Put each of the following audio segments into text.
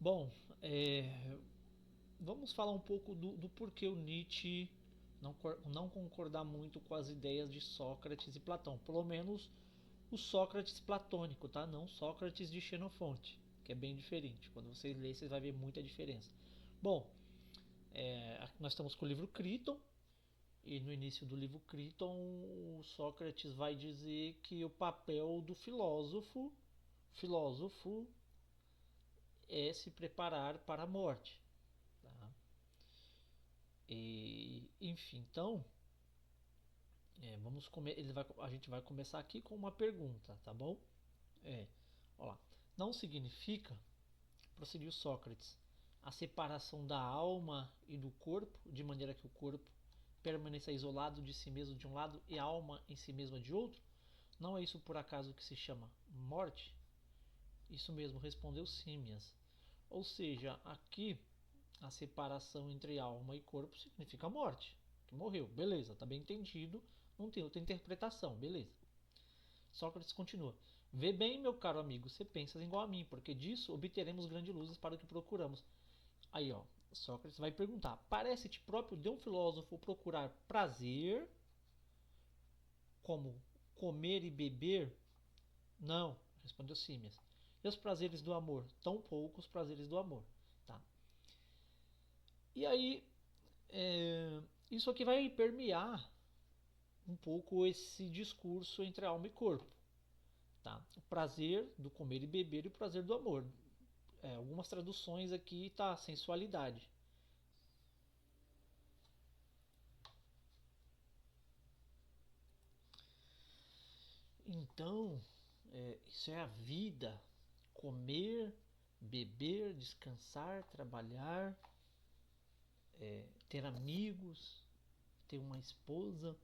Bom, vamos falar um pouco do porquê o Nietzsche não concordar muito com as ideias de Sócrates e Platão. Pelo menos o Sócrates platônico, tá? Não Sócrates de Xenofonte, que é bem diferente. Quando você lê, você vai ver muita diferença. Bom, nós estamos com o livro Criton, e no início do livro Criton, o Sócrates vai dizer que o papel do filósofo é se preparar para a morte. Tá? Enfim, então, a gente vai começar aqui com uma pergunta, tá bom? É, olha lá. Não significa, prosseguiu Sócrates, a separação da alma e do corpo, de maneira que o corpo permaneça isolado de si mesmo de um lado e a alma em si mesma de outro? Não é isso por acaso que se chama morte? Isso mesmo, respondeu Símias. Ou seja, aqui a separação entre alma e corpo significa morte. Que morreu, beleza, tá bem entendido, não tem outra interpretação, beleza. Sócrates continua: Vê bem, meu caro amigo, você pensas igual a mim, porque disso obteremos grandes luzes para o que procuramos. Aí, ó, Sócrates vai perguntar: Parece-te próprio de um filósofo procurar prazer, como comer e beber? Não, respondeu Símias. E os prazeres do amor? Tão poucos prazeres do amor. Tá? E aí, isso aqui vai permear um pouco esse discurso entre alma e corpo. Tá? O prazer do comer e beber e o prazer do amor. Algumas traduções aqui tá sensualidade. Então, isso é a vida. Comer, beber, descansar, trabalhar, ter amigos, ter uma esposa.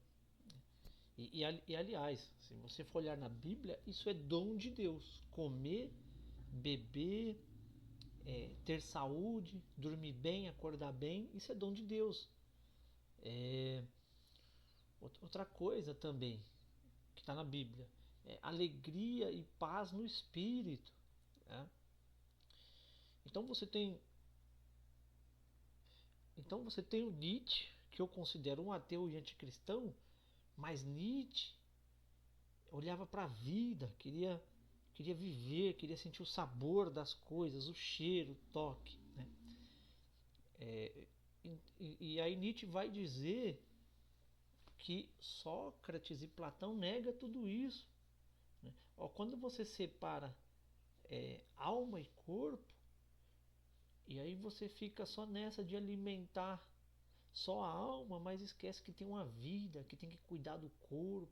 E aliás, se você for olhar na Bíblia, isso é dom de Deus. Comer, beber, ter saúde, dormir bem, acordar bem, isso é dom de Deus. É, outra coisa também que está na Bíblia é alegria e paz no espírito. Né? Então você tem, então você tem o Nietzsche, que eu considero um ateu e anticristão, mas Nietzsche olhava para a vida, queria viver, queria sentir o sabor das coisas, o cheiro, o toque. Né? E aí Nietzsche vai dizer que Sócrates e Platão negam tudo isso. Né? Ó, quando você separa alma e corpo, e aí você fica só nessa de alimentar só a alma, mas esquece que tem uma vida, que tem que cuidar do corpo,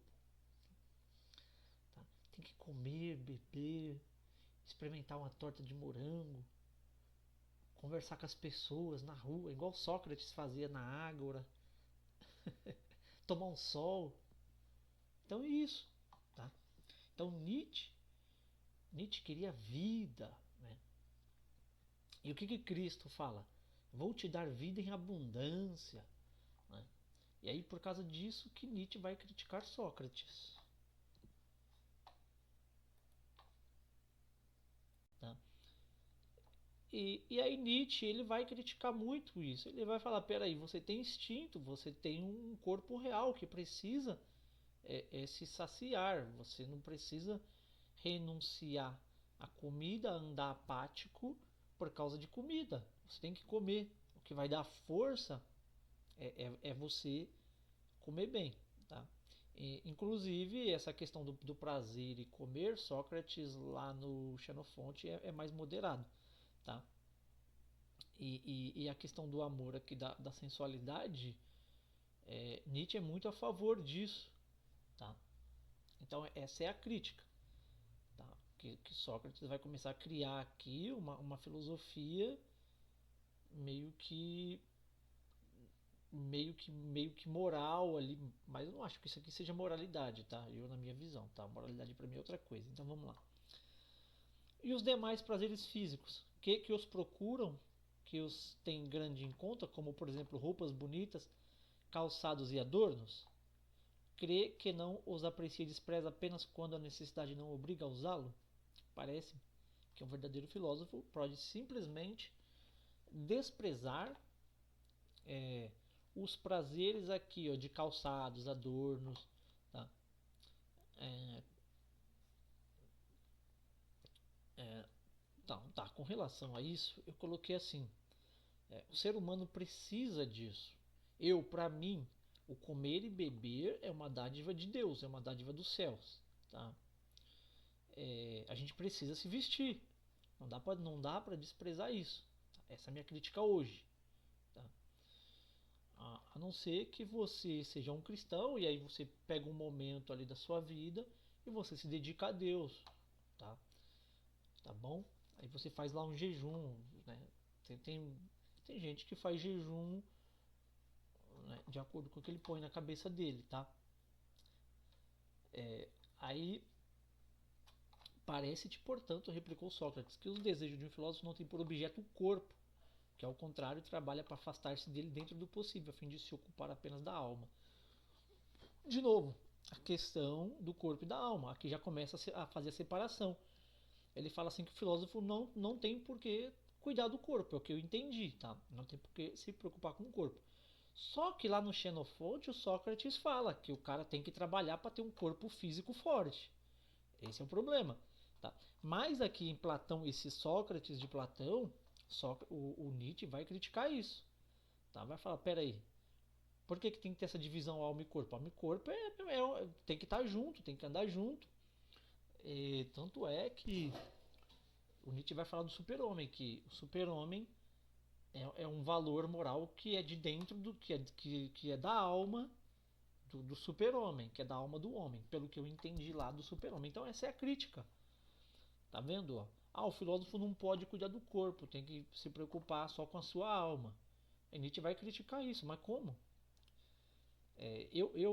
tá? Tem que comer, beber, experimentar uma torta de morango, conversar com as pessoas na rua, igual Sócrates fazia na Ágora, tomar um sol. Então é isso, tá? Então Nietzsche queria vida, né? E o que Cristo fala? Vou te dar vida em abundância, né? E aí por causa disso que Nietzsche vai criticar Sócrates, tá? E aí Nietzsche ele vai criticar muito isso. Ele vai falar: peraí, você tem instinto, você tem um corpo real que precisa se saciar. Você não precisa renunciar à comida, andar apático por causa de comida. Você tem que comer. O que vai dar força é você comer bem. Tá? Inclusive, essa questão do prazer e comer, Sócrates lá no Xenofonte é mais moderado. Tá? E a questão do amor aqui, da sensualidade, Nietzsche é muito a favor disso. Tá? Então, essa é a crítica. Tá? Que Sócrates vai começar a criar aqui uma filosofia meio que meio que moral ali, mas eu não acho que isso aqui seja moralidade, tá? Eu na minha visão, tá? Moralidade para mim é outra coisa. Então vamos lá. E os demais prazeres físicos, que os procuram, que os têm grande em conta, como por exemplo roupas bonitas, calçados e adornos, crê que não os aprecia e despreza apenas quando a necessidade não obriga a usá-lo? Parece Que um verdadeiro filósofo pode simplesmente desprezar os prazeres aqui, ó, de calçados, adornos, tá? É, tá, com relação a isso, eu coloquei assim: o ser humano precisa disso. Para mim, o comer e beber é uma dádiva de Deus, é uma dádiva dos céus, tá? A gente precisa se vestir, não dá para desprezar isso. Essa é a minha crítica hoje, tá? A não ser que você seja um cristão e aí você pega um momento ali da sua vida e você se dedica a Deus, tá? Tá bom? Aí você faz lá um jejum, né? Tem gente que faz jejum, né, de acordo com o que ele põe na cabeça dele, tá? Aí parece-te, portanto, replicou Sócrates, que os desejos de um filósofo não têm por objeto o corpo, que ao contrário trabalha para afastar-se dele dentro do possível, a fim de se ocupar apenas da alma. De novo, a questão do corpo e da alma, aqui já começa a fazer a separação. Ele fala assim que o filósofo não tem por que cuidar do corpo, é o que eu entendi, tá? Não tem por que se preocupar com o corpo. Só que lá no Xenofonte o Sócrates fala que o cara tem que trabalhar para ter um corpo físico forte. Esse é o problema, tá? Mas aqui em Platão, esse Sócrates de Platão, o Nietzsche vai criticar isso, tá? Vai falar, peraí, por que tem que ter essa divisão alma e corpo? Alma e corpo tem que estar junto, tem que andar junto. Tanto é que o Nietzsche vai falar do super-homem, que o super-homem é um valor moral que é de dentro do que é da alma do super-homem, que é da alma do homem, pelo que eu entendi lá do super-homem. Então essa é a crítica. Tá vendo? Ó? O filósofo não pode cuidar do corpo, tem que se preocupar só com a sua alma. E Nietzsche vai criticar isso, mas como?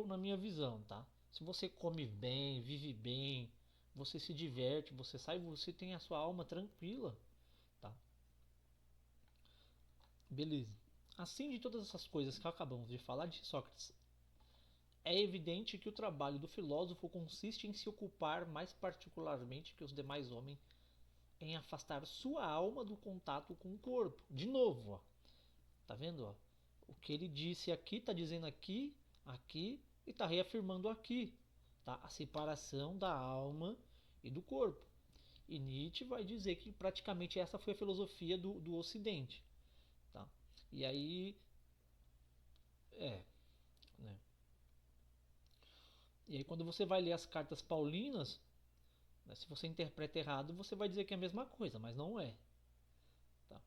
Na minha visão, tá? Se você come bem, vive bem, você se diverte, você sai, você tem a sua alma tranquila, tá? Beleza. Assim, de todas essas coisas que acabamos de falar de Sócrates, é evidente que o trabalho do filósofo consiste em se ocupar mais particularmente que os demais homens em afastar sua alma do contato com o corpo. De novo, ó. Tá vendo? Ó? O que ele disse aqui, tá dizendo aqui, aqui e tá reafirmando aqui, tá? A separação da alma e do corpo. E Nietzsche vai dizer que praticamente essa foi a filosofia do Ocidente, tá? E aí, né? E aí quando você vai ler as cartas paulinas, né, se você interpreta errado, você vai dizer que é a mesma coisa, mas não é. Tá?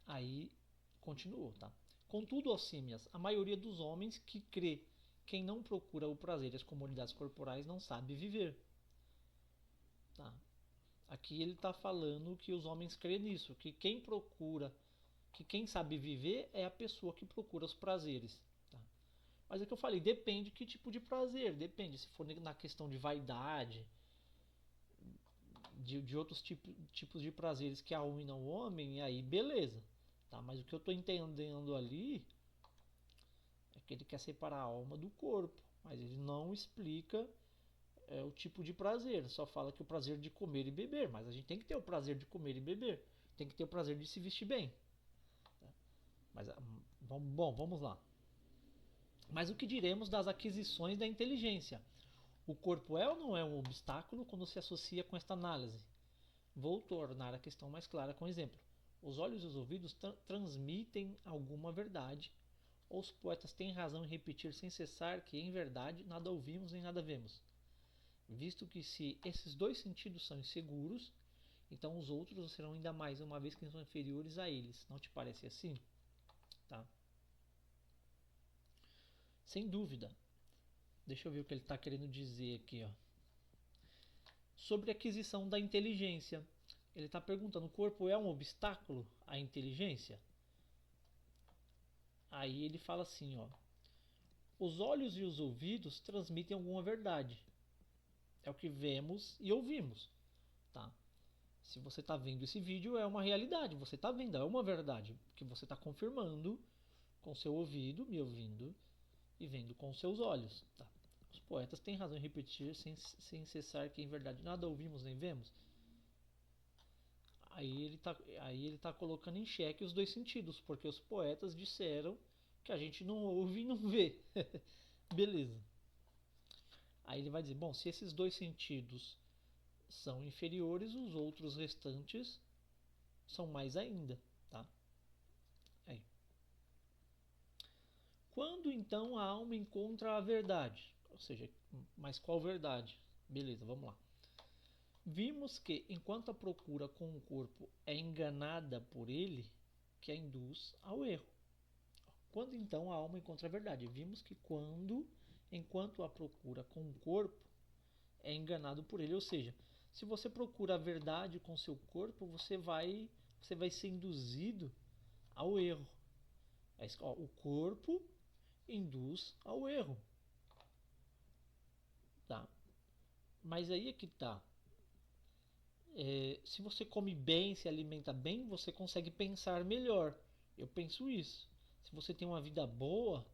Aí continuou, tá? Contudo, Alcímias, a maioria dos homens que crê quem não procura o prazer e as comodidades corporais não sabe viver. Tá? Aqui ele está falando que os homens creem nisso, que quem procura, que quem sabe viver é a pessoa que procura os prazeres. Tá? Mas é que eu falei, depende que tipo de prazer, depende. Se for na questão de vaidade, de outros tipos de prazeres que a um e não o homem, aí beleza. Tá? Mas o que eu estou entendendo ali é que ele quer separar a alma do corpo, mas ele não explica o tipo de prazer, só fala que o prazer de comer e beber, mas a gente tem que ter o prazer de comer e beber, tem que ter o prazer de se vestir bem. Mas vamos lá. Mas o que diremos das aquisições da inteligência? O corpo é ou não é um obstáculo quando se associa com esta análise? Vou tornar a questão mais clara com um exemplo. Os olhos e os ouvidos transmitem alguma verdade, ou os poetas têm razão em repetir sem cessar que, em verdade, nada ouvimos nem nada vemos, visto que se esses dois sentidos são inseguros, então os outros serão ainda mais, uma vez que são inferiores a eles. Não te parece assim? Tá? Sem dúvida. Deixa eu ver o que ele está querendo dizer aqui, ó. Sobre a aquisição da inteligência. Ele está perguntando: o corpo é um obstáculo à inteligência? Aí ele fala assim, ó: os olhos e os ouvidos transmitem alguma verdade. É o que vemos e ouvimos, tá? Se você está vendo esse vídeo, é uma realidade. Você está vendo, é uma verdade que você está confirmando com seu ouvido, me ouvindo e vendo com seus olhos, tá? poetas têm razão em repetir sem cessar que em verdade nada ouvimos nem vemos. Aí ele tá colocando em xeque os dois sentidos, porque os poetas disseram que a gente não ouve e não vê. Beleza. Aí ele vai dizer, bom, se esses dois sentidos são inferiores, os outros restantes são mais ainda, tá? Aí. Quando então a alma encontra a verdade? Ou seja, mas qual verdade? Beleza, vamos lá. Vimos que enquanto a procura com o corpo é enganada por ele, que a induz ao erro. Quando então a alma encontra a verdade? Vimos que enquanto a procura com o corpo é enganado por ele, ou seja, se você procura a verdade com seu corpo, você vai ser induzido ao erro. O corpo induz ao erro, tá? Mas aí é que tá. Se você come bem, se alimenta bem, você consegue pensar melhor. Eu penso isso. Se você tem uma vida boa,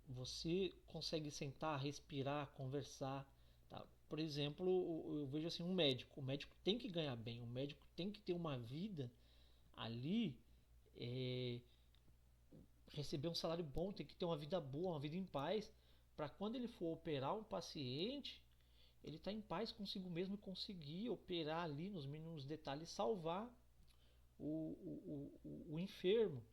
você consegue sentar, respirar, conversar. Tá? Por exemplo, eu vejo assim um médico. O médico tem que ganhar bem. O médico tem que ter uma vida ali, é, receber um salário bom, tem que ter uma vida boa, uma vida em paz, para quando ele for operar um paciente, ele está em paz consigo mesmo e conseguir operar ali nos mínimos detalhes, salvar o enfermo.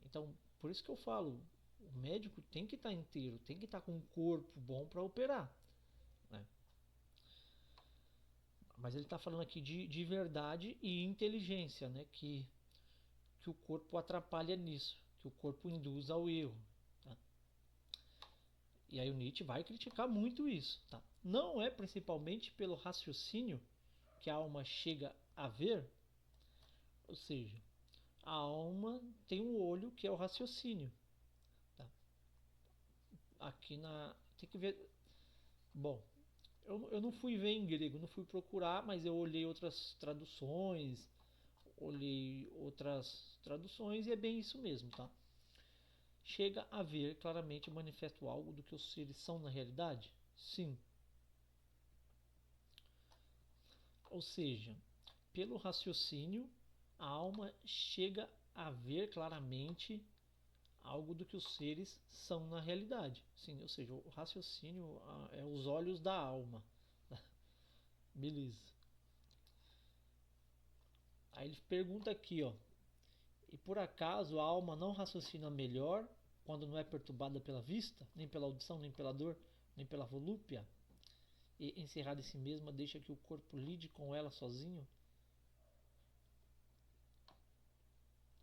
Então, por isso que eu falo, o médico tem que estar inteiro, tem que estar com um corpo bom para operar, né? Mas ele está falando aqui de verdade e inteligência, né? Que o corpo atrapalha nisso, que o corpo induz ao erro. Tá? E aí o Nietzsche vai criticar muito isso. Tá? Não é principalmente pelo raciocínio que a alma chega a ver, ou seja, a alma tem um olho que é o raciocínio. Tá? Aqui na. Tem que ver. Bom, eu não fui ver em grego, não fui procurar, mas eu olhei outras traduções, e é bem isso mesmo, tá? Chega a ver claramente o manifesto algo do que os seres são na realidade? Sim. Ou seja, pelo raciocínio, a alma chega a ver claramente algo do que os seres são na realidade. Sim, ou seja, o raciocínio é os olhos da alma. Beleza. Aí ele pergunta aqui, ó. E por acaso a alma não raciocina melhor quando não é perturbada pela vista, nem pela audição, nem pela dor, nem pela volúpia? E encerrada em si mesma, deixa que o corpo lide com ela sozinho?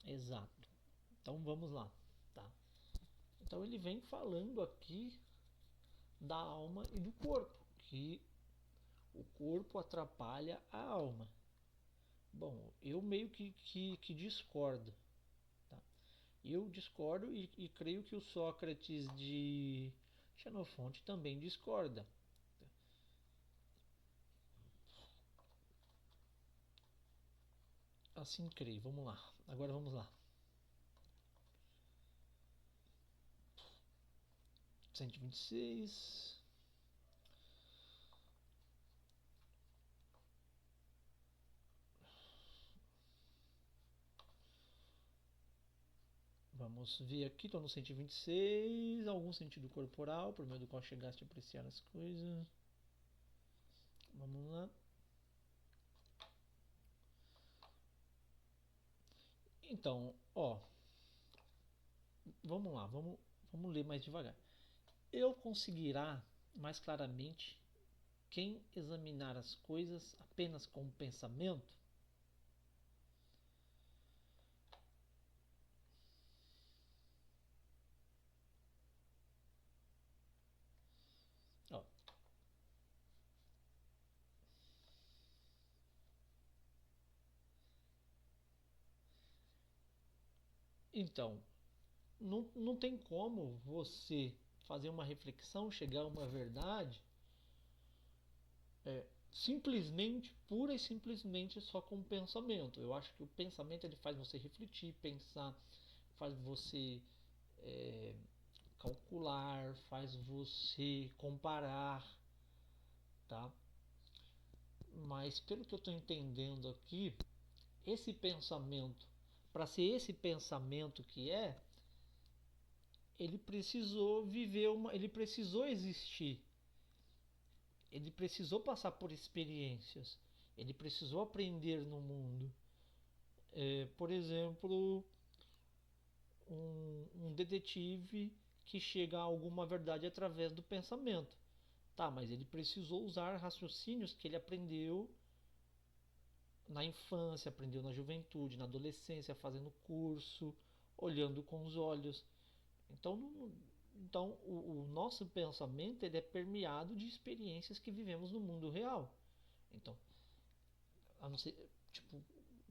Exato. Então vamos lá, tá? Então ele vem falando aqui da alma e do corpo, que o corpo atrapalha a alma. Bom, eu meio que discordo. Tá? Eu discordo e creio que o Sócrates de Xenofonte também discorda. Assim creio. Vamos lá. Agora vamos lá. 126. Vamos ver aqui, estou no 126. Algum sentido corporal, por meio do qual chegaste a apreciar as coisas. Vamos lá. Então, ó. Vamos lá, vamos ler mais devagar. Eu conseguirá mais claramente quem examinar as coisas apenas com o pensamento? Ó, então, não tem como você fazer uma reflexão, chegar a uma verdade, simplesmente, pura e simplesmente só com o pensamento. Eu acho que o pensamento ele faz você refletir, pensar, faz você é, calcular, faz você comparar, tá? Mas pelo que eu estou entendendo aqui, esse pensamento, para ser esse pensamento que ele precisou viver ele precisou existir, ele precisou passar por experiências, ele precisou aprender no mundo. Por exemplo, um detetive que chega a alguma verdade através do pensamento. Tá, mas ele precisou usar raciocínios que ele aprendeu na infância, aprendeu na juventude, na adolescência, fazendo curso, olhando com os olhos. Então, o nosso pensamento ele é permeado de experiências que vivemos no mundo real. Então, a não ser, tipo,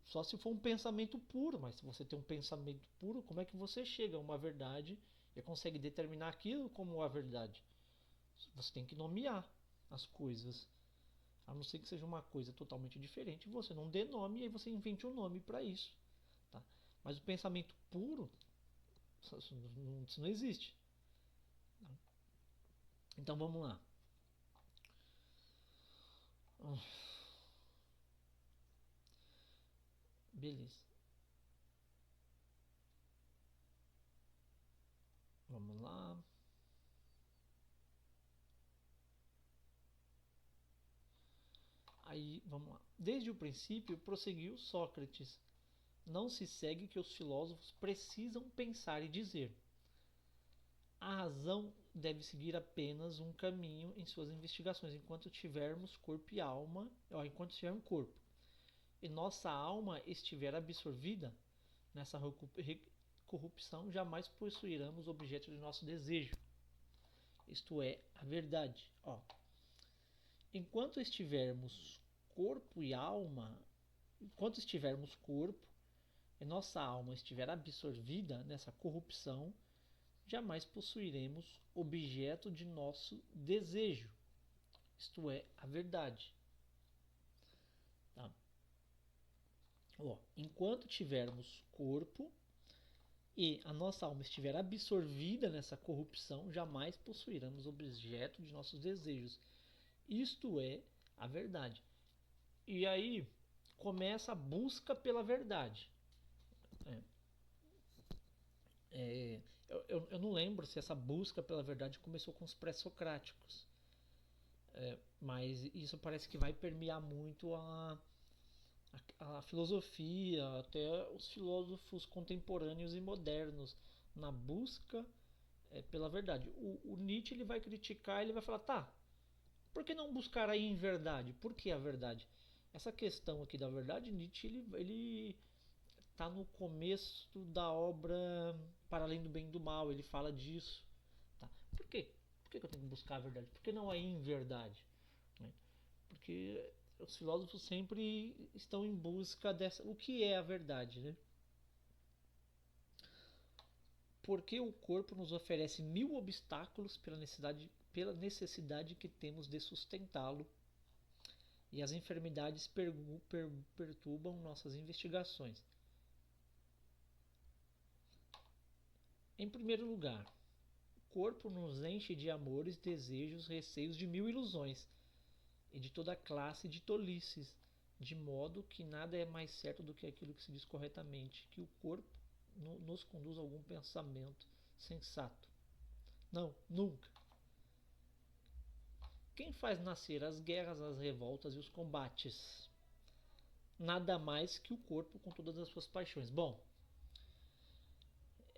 só se for um pensamento puro, mas se você tem um pensamento puro, como é que você chega a uma verdade e consegue determinar aquilo como a verdade? Você tem que nomear as coisas. A não ser que seja uma coisa totalmente diferente, você não dê nome e aí você invente um nome para isso. Tá? Mas o pensamento puro, isso não existe. Então vamos lá. Beleza. Vamos lá. Aí, vamos lá. Desde o princípio, prosseguiu Sócrates. Não se segue que os filósofos precisam pensar e dizer. A razão deve seguir apenas um caminho em suas investigações, enquanto tivermos corpo e alma, enquanto tivermos corpo, e nossa alma estiver absorvida nessa corrupção, jamais possuiremos o objeto de nosso desejo. Isto é, a verdade. Enquanto estivermos corpo e alma, enquanto estivermos corpo e nossa alma estiver absorvida nessa corrupção, jamais possuiremos objeto de nosso desejo, isto é, a verdade. Tá? Enquanto tivermos corpo e a nossa alma estiver absorvida nessa corrupção, jamais possuiremos objeto de nossos desejos, isto é, a verdade. E aí começa a busca pela verdade. Eu não lembro se essa busca pela verdade começou com os pré-socráticos, mas isso parece que vai permear muito a filosofia, até os filósofos contemporâneos e modernos, na busca pela verdade. O Nietzsche ele vai criticar, ele vai falar, tá, por que não buscar aí em verdade? Por que a verdade? Essa questão aqui da verdade, Nietzsche ele tá no começo da obra Para Além do Bem e do Mal, ele fala disso. Tá? Por quê? Por que eu tenho que buscar a verdade? Por que não a inverdade? Porque os filósofos sempre estão em busca dessa. O que é a verdade? Né? Porque o corpo nos oferece 1000 obstáculos pela necessidade que temos de sustentá-lo, e as enfermidades perturbam nossas investigações. Em primeiro lugar, o corpo nos enche de amores, desejos, receios de 1000 ilusões e de toda classe de tolices, de modo que nada é mais certo do que aquilo que se diz corretamente, que o corpo nos conduz a algum pensamento sensato. Não, nunca. Quem faz nascer as guerras, as revoltas e os combates? Nada mais que o corpo com todas as suas paixões. Bom,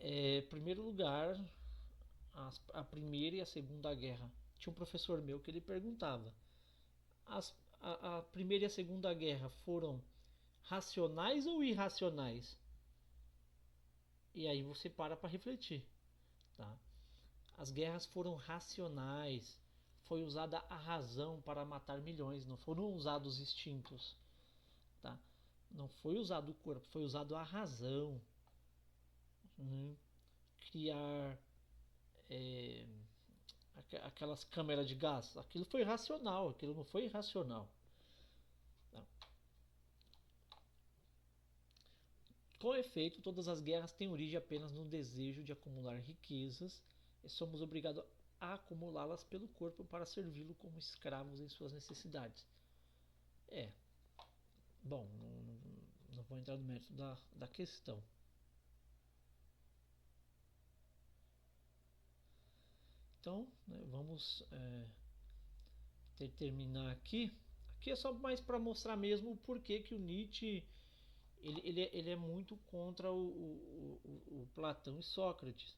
em primeiro lugar, a Primeira e a Segunda Guerra. Tinha um professor meu que ele perguntava: a Primeira e a Segunda Guerra foram racionais ou irracionais? E aí você para refletir. Tá? As guerras foram racionais. Foi usada a razão para matar milhões, não foram usados instintos. Tá? Não foi usado o corpo, foi usado a razão. Criar aquelas câmeras de gás, aquilo foi racional, aquilo não foi irracional. Não. Com efeito, todas as guerras têm origem apenas no desejo de acumular riquezas e somos obrigados a acumulá-las pelo corpo para servi-lo como escravos em suas necessidades. Bom, não vou entrar no mérito da questão. Então, né, vamos terminar aqui. Aqui é só mais para mostrar mesmo o porquê que o Nietzsche ele é muito contra o Platão e Sócrates.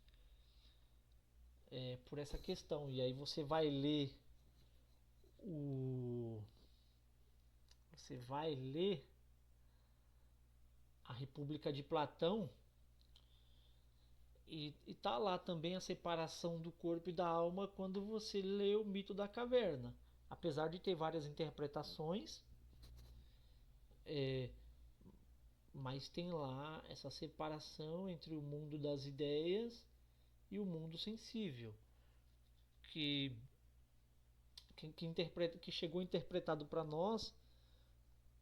Por essa questão. E aí você vai ler a República de Platão e tá lá também a separação do corpo e da alma quando você lê o Mito da Caverna. Apesar de ter várias interpretações, mas tem lá essa separação entre o mundo das ideias e o mundo sensível, que chegou interpretado para nós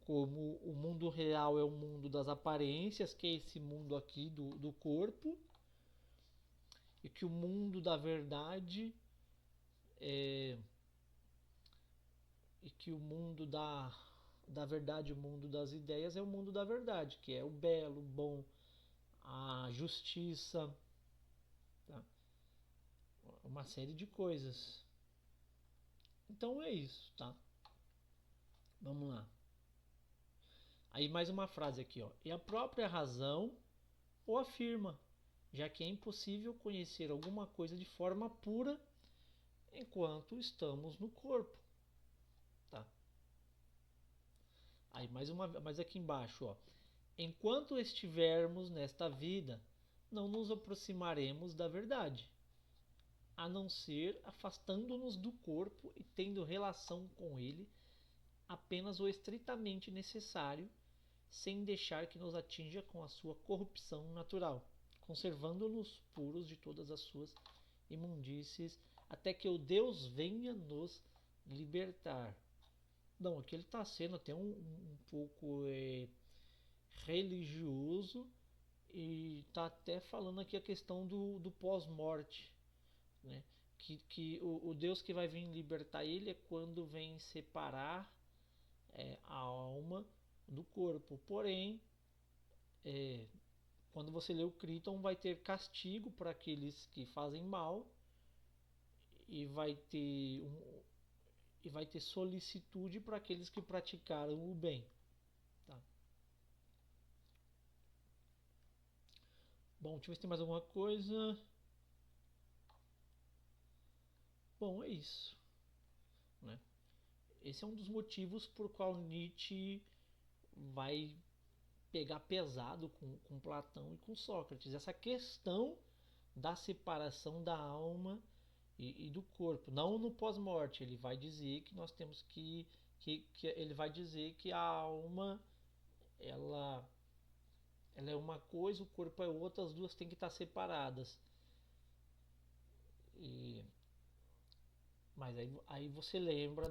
como o mundo real é o mundo das aparências, que é esse mundo aqui do corpo, e que o mundo da verdade e que o mundo da verdade, o mundo das ideias é o mundo da verdade, que é o belo, o bom, a justiça, tá? Uma série de coisas. Então é isso, tá? Vamos lá. Aí mais uma frase aqui, ó. E a própria razão o afirma, já que é impossível conhecer alguma coisa de forma pura enquanto estamos no corpo, tá? Aí mais aqui embaixo, ó. Enquanto estivermos nesta vida, não nos aproximaremos da verdade, a não ser afastando-nos do corpo e tendo relação com ele apenas o estritamente necessário, sem deixar que nos atinja com a sua corrupção natural, conservando-nos puros de todas as suas imundícies, até que o Deus venha nos libertar. Não, aqui ele está sendo até um pouco religioso e está até falando aqui a questão do pós-morte, né? Que o Deus que vai vir libertar ele é quando vem separar a alma do corpo. Porém, quando você lê o Criton, vai ter castigo para aqueles que fazem mal e vai ter solicitude para aqueles que praticaram o bem. Tá? Bom, deixa eu ver se tem mais alguma coisa. Bom, é isso. Né? Esse é um dos motivos por qual Nietzsche vai pegar pesado com Platão e com Sócrates. Essa questão da separação da alma e do corpo. Não no pós-morte. Ele vai dizer que nós temos que ele vai dizer que a alma ela é uma coisa, o corpo é outra, as duas têm que estar separadas. Mas aí você lembra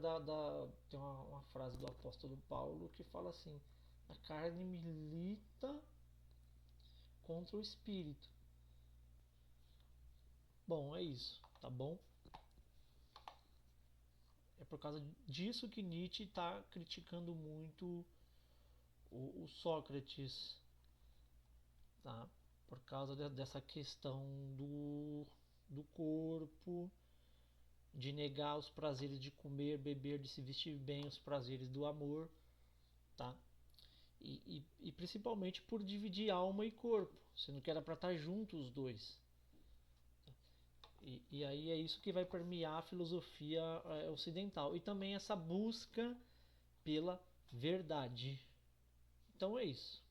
tem uma frase do apóstolo Paulo que fala assim: a carne milita contra o espírito. Bom, é isso, tá bom? É por causa disso que Nietzsche está criticando muito o Sócrates, tá? Por causa dessa questão do corpo, de negar os prazeres de comer, beber, de se vestir bem, os prazeres do amor, tá? E principalmente por dividir alma e corpo, sendo que era para estar juntos os dois. E aí é isso que vai permear a filosofia ocidental e também essa busca pela verdade. Então é isso.